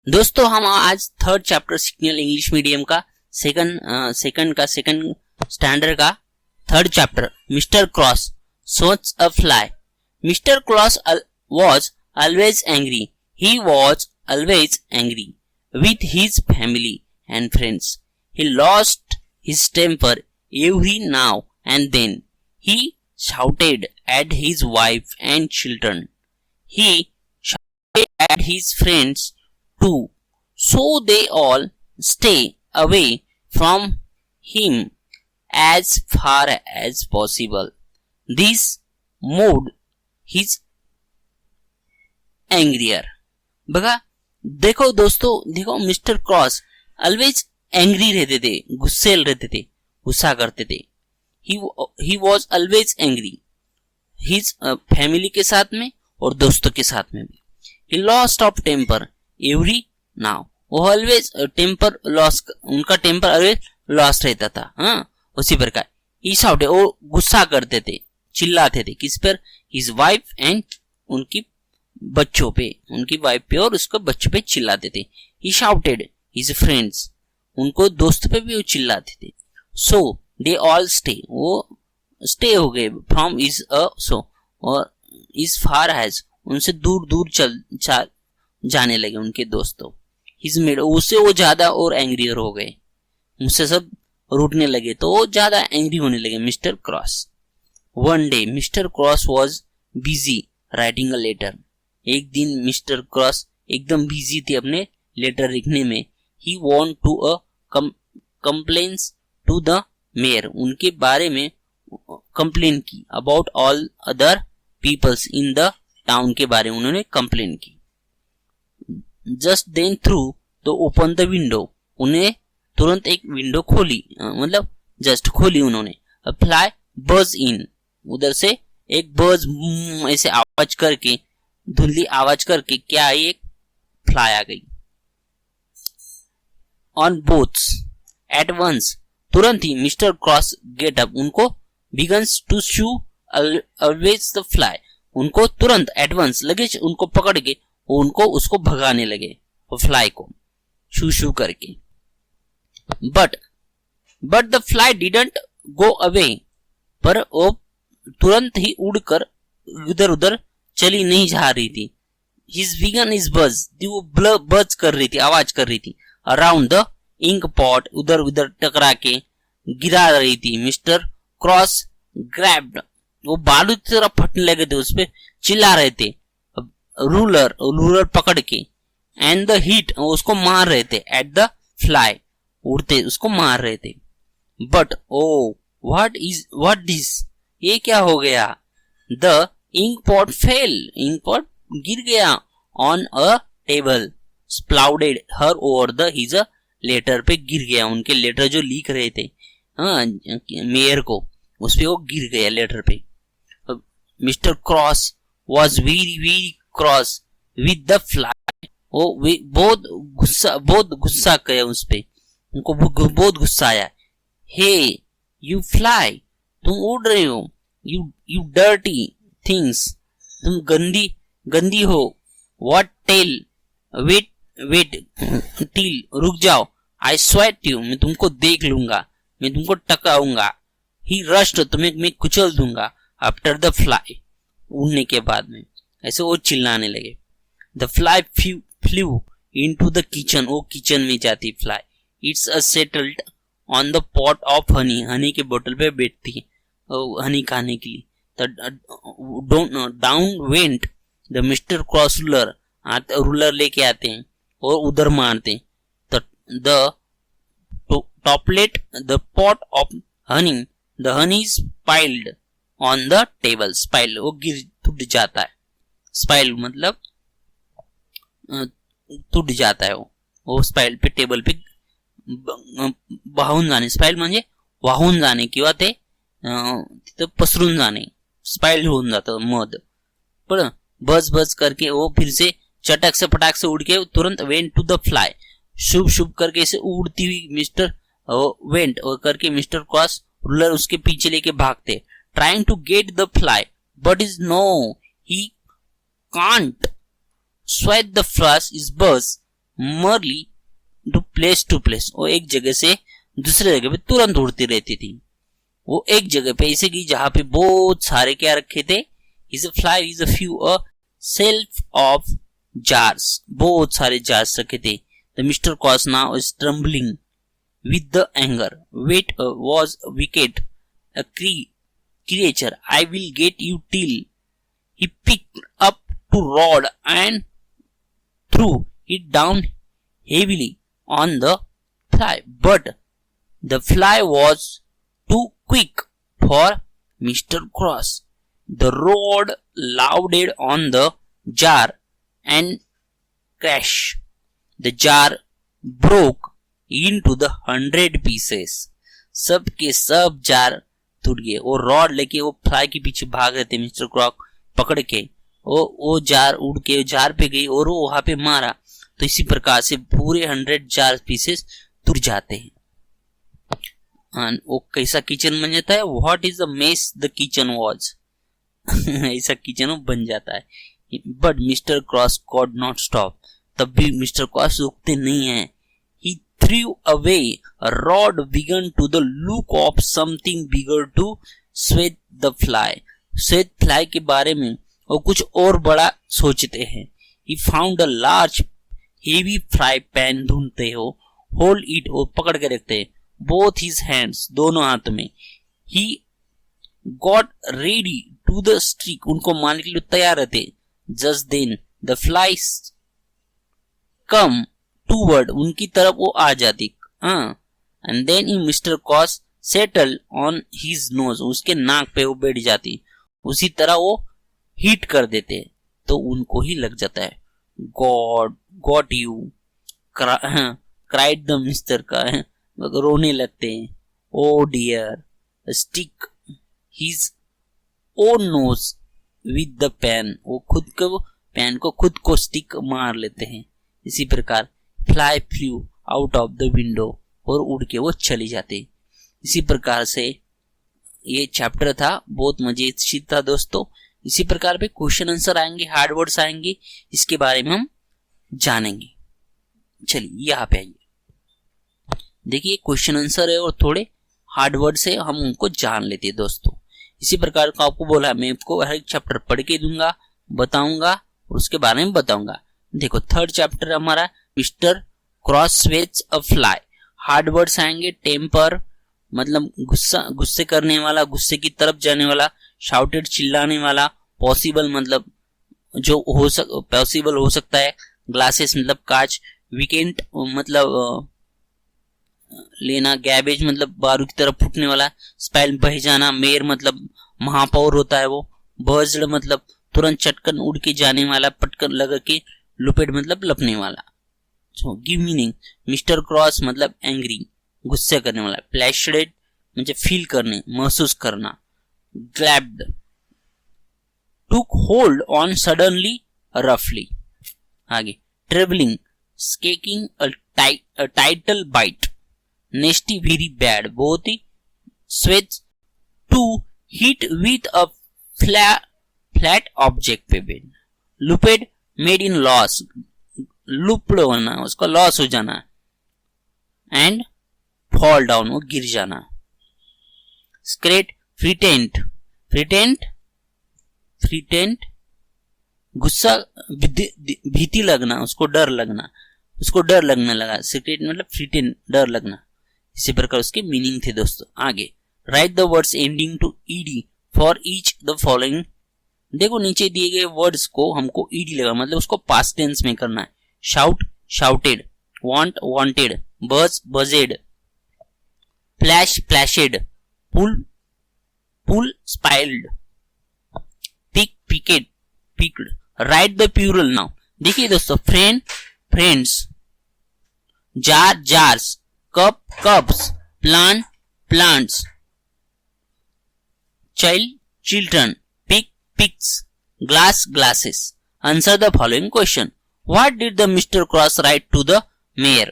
दोस्तों हम आज थर्ड चैप्टर सीखने वाले इंग्लिश मीडियम का सेकंड स्टैंडर्ड का थर्ड चैप्टर मिस्टर क्रॉस सोच अ fly. Mister cross was always angry. He was always angry with his family and friends. He lost his temper every now and then. He shouted at his wife and children. He shouted at his friends too, so they all stay away from him as far as possible. This made his angrier. बघा देखो दोस्तों, देखो mister cross always angry रहते थे, गुस्सेल रहते थे, गुस्सा करते थे। He was always angry his family के साथ में और दोस्तों के साथ में भी। He lost of temper every now, वो ऑलवेज टेम्पर लॉस, उनका टेम्पर ऑलवेज लॉस रहता था। हाँ, उसी प्रकार ही शाउटेड, वो गुस्सा करते थे, चिल्लाते थे। किस पर? हिज वाइफ एंड उनकी बच्चों पे, उनकी वाइफ पे और उसके बच्चों पे चिल्लाते थे। ही शाउटेड हिज फ्रेंड्स, उनको दोस्त पे भी वो चिल्लाते थे। सो दे ऑल स्टे, वो स्टे हो गए फ्रॉम इज सो और इज फार हैज, उनसे दूर दूर चल जाने लगे उनके दोस्तों। हिज मेड, उससे वो ज्यादा और एंग्रियर हो गए, मुझसे सब रूठने लगे तो वो ज्यादा एंग्री होने लगे mister Cross. One day mister Cross was busy writing a letter. एक दिन मिस्टर क्रॉस एकदम बिजी थे अपने लेटर लिखने में। He want to a complains to the mayor, उनके बारे में कंप्लेन की। About all other peoples in the town, के बारे में उन्होंने कंप्लेन की। Just then through to open the window, उन्हें तुरंत एक विंडो खोली, मतलब जस्ट खोली उन्होंने। अ फ्लाई बज इन, उधर से एक बज ऐसे आवाज करके, धुंधली आवाज करके क्या आई, एक फ्लाई आ गई। ऑन बोट्स एट वंस, तुरंत ही मिस्टर क्रॉस गेट अप, उनको begins to shoo always the fly, उनको तुरंत एडवांस लगेज उनको पकड़ के उनको उसको भगाने लगे, वो फ्लाई को शू शू करके। But the fly didn't go away, पर वो तुरंत ही उड़कर इधर उधर चली नहीं जा रही थी। हिज विगन इज बज, वो बज कर रही थी, आवाज कर रही थी। अराउंड द इंक पॉट, उधर उधर टकरा के गिरा रही थी। मिस्टर क्रॉस ग्रैब्ड, वो बालू की तरह फटने लगे थे, उस पर चिल्ला रहे थे। रूलर पकड़ के, एंड द हिट, उसको मार रहे थे। एट द फ्लाई, उड़ते उसको मार रहे थे। बट ओ व्हाट दिस, ये क्या हो गया? The ink pot fell, ink pot गिर गया। On a table splashed her over the his letter, पे गिर गया, उनके लेटर जो लिख रहे थे मेयर को, उस पे वो गिर गया लेटर पे। Mister Cross was very cross with the fly, वो बहुत गुस्सा किया उस पे, उनको बहुत गुस्सा आया। हे यू फ्लाई, तुम उड़ रहे हो। यू डर्टी थिंग्स, तुम गंदी हो। व्हाट टेल, वेट टिल, रुक जाओ। आई स्वेट यू, मैं तुमको देख लूंगा, मैं तुमको टकाऊंगा। ही रश्ड, तुम्हें मैं कुचल दूंगा। आफ्टर द फ्लाई, उड़ने के बाद में, ऐसे वो चिल्लाने लगे। The fly flew into the kitchen, वो किचन में जाती fly. It's a settled on the pot of honey, honey के बोतल पे बैठती है हनी खाने के लिए। Down went the Mr Cross ruler लेके आते हैं और उधर मारते। The toppled the pot of honey, the honey is piled on the table, spoil, वो टूट जाता है। स्पाइल मतलब टूट जाता है, वो स्पाइल पे, टेबल पे वाहून जाणे, स्पाइल म्हणजे वाहून जाणे किंवा ते तिथं पसरून जाणे, स्पाइल होऊन जातं मध। पण बज करके वो फिर से चटक से पटाक से उड़ के तुरंत वेंट टू द फ्लाई, शुभ शुभ करके इसे उड़ती हुई मिस्टर वेंट करके मिस्टर क्रॉस रूलर उसके पीछे लेके भागते। Trying to get the fly, but is no, he can't sweat the flush is buzz merely to place, वो एक जगह से दूसरे जगह पे तुरंत उड़ती रहती थी। वो एक जगह पे ऐसे गई जहां पे बहुत सारे क्या रखे थे, is a fly is a few a self of jars, बहुत सारे जार्स रखे थे। The Mr cross now is trembling with the anger, wait was wicket a creature, I will get you till. He picked up to rod and threw it down heavily on the fly, but the fly was too quick for Mr. Cross. The rod landed on the jar and crashed. The jar broke into the 100 pieces. सब के सब jar टूट गए। वो rod लेके वो fly के पीछे भाग रहे थे मिस्टर क्रॉक पकड़ के, वो जार उड़ के जार पे गई और वो वहां पे मारा, तो इसी प्रकार से पूरे 100 जार पीसेस टूट जाते हैं। वो कैसा किचन बन जाता है, what is the mess the kitchen was ऐसा किचन वो बन जाता है। But mister cross God not stop, तब भी मिस्टर क्रॉस रुकते नहीं है। Threw away a rod, began to the look of something bigger to sweat the fly. Sweat fly के बारे में वो कुछ और बड़ा सोचते हैं। He found a large heavy fry pan, ढूंढते हो, hold it और पकड़ के रखते हैं, both his hands, दोनों हाथ में। He got ready to the streak, उनको मारने के लिए तैयार रहते। Just then the flies come toward, उनकी तरफ वो आ जाती। And then mister Cross settle on his nose, उसके नाक पे वो बैठ जाती, उसी तरह वो हिट कर देते, तो उनको ही लग जाता है। God got you cried the Mr का, रोने लगते हैं। Oh dear, stick his own nose with the pen, वो खुद को पेन को खुद को स्टिक मार लेते हैं। इसी प्रकार fly flu out of the window, और उड़ के वो चली जाते। इसी प्रकार से ये चैप्टर था, बहुत मजेदार था दोस्तों। इसी प्रकार पे क्वेश्चन आंसर आएंगे, हार्ड वर्ड्स आएंगे, इसके बारे में हम जानेंगे। चलिए यहाँ पे आइए, देखिए क्वेश्चन आंसर है और थोड़े हार्ड वर्ड से हम उनको जान लेते हैं दोस्तों। इसी प्रकार का आपको बोला, मैं आपको हर एक चैप्टर पढ़ के दूंगा, बताऊंगा और उसके बारे में बताऊंगा। देखो थर्ड चैप्टर हमारा मिस्टर क्रॉस स्वेट्स अ फ्लाई। हार्ड वर्ड्स आएंगे, टेम्पर मतलब गुस्से करने वाला, गुस्से की तरफ जाने वाला, शाउटेड चिल्लाने वाला, पॉसिबल मतलब जो पॉसिबल हो सकता है, ग्लासेस मतलब कांच, वीकेंड मतलब लेना, गैबेज मतलब बारूद की तरफ फूटने वाला, स्पाइल बह जाना, मेयर मतलब महापौर होता है वो, बर्ज्ड मतलब तुरंत चटकन उड़ के जाने वाला, पटकन लगा के, लुपेट मतलब लपने वाला। गिव मीनिंग, मिस्टर क्रॉस मतलब एंग्री, गुस्से करने वाला, प्लेशडेड मतलब फील करने, महसूस करना, grabbed, took hold on suddenly रफली। आगे travelling, shaking a title bite, nasty very bad बहुत ही, swat to hit with a flat object पे बेड, लुपेड मेड इन लॉस, लुप्ड होना, उसका लॉस हो जाना, एंड फॉल डाउन वो गिर जाना। स्क्रेट फ्रिटेंट, फ्रिटेंट गुस्सा, भीति लगना, उसको डर लगने लगा, सीक्रेट मतलब फ्रिटेंट डर लगना। इसी प्रकार उसके मीनिंग थे दोस्तों। आगे write the words ending to ED for each the following. देखो नीचे दिए गए वर्ड्स को हमको ईडी लगा, मतलब उसको पास्ट टेंस में करना है। Shout shouted, want wanted, buzz buzzed, flash flashed, pull spilled, pick picked picked. Write the plural now. देखिए दोस्तों, friends, jar jars, cup cups, plant plants, child children, pick picks, glass glasses. Answer the following question. What did the Mr. Cross write to the mayor?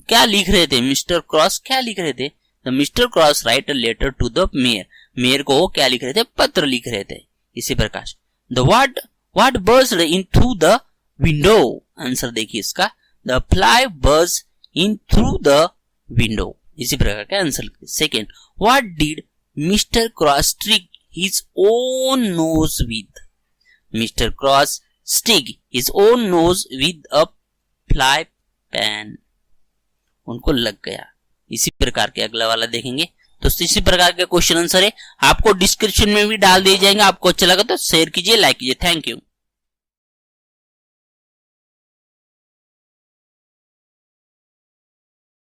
क्या लिख रहे थे mister cross, क्या लिख रहे थे? The Mr. Cross write a letter to the mayor. Mayor को क्या लिख रहे थे? पत्र लिख रहे थे। इसी प्रकार The what buzzed in through the window? Answer देखिए इसका, द फ्लाई बज इन थ्रू द विंडो। इसी प्रकार का answer. Second, what did mister Cross strike his own nose with? Mister Cross stick his own nose with a fly pan. उनको लग गया। इसी प्रकार के अगला वाला देखेंगे। दोस्तों इसी प्रकार के क्वेश्चन आंसर है, आपको डिस्क्रिप्शन में भी डाल दिए जाएंगे। आपको अच्छा लगा तो शेयर कीजिए, लाइक कीजिए। Thank you.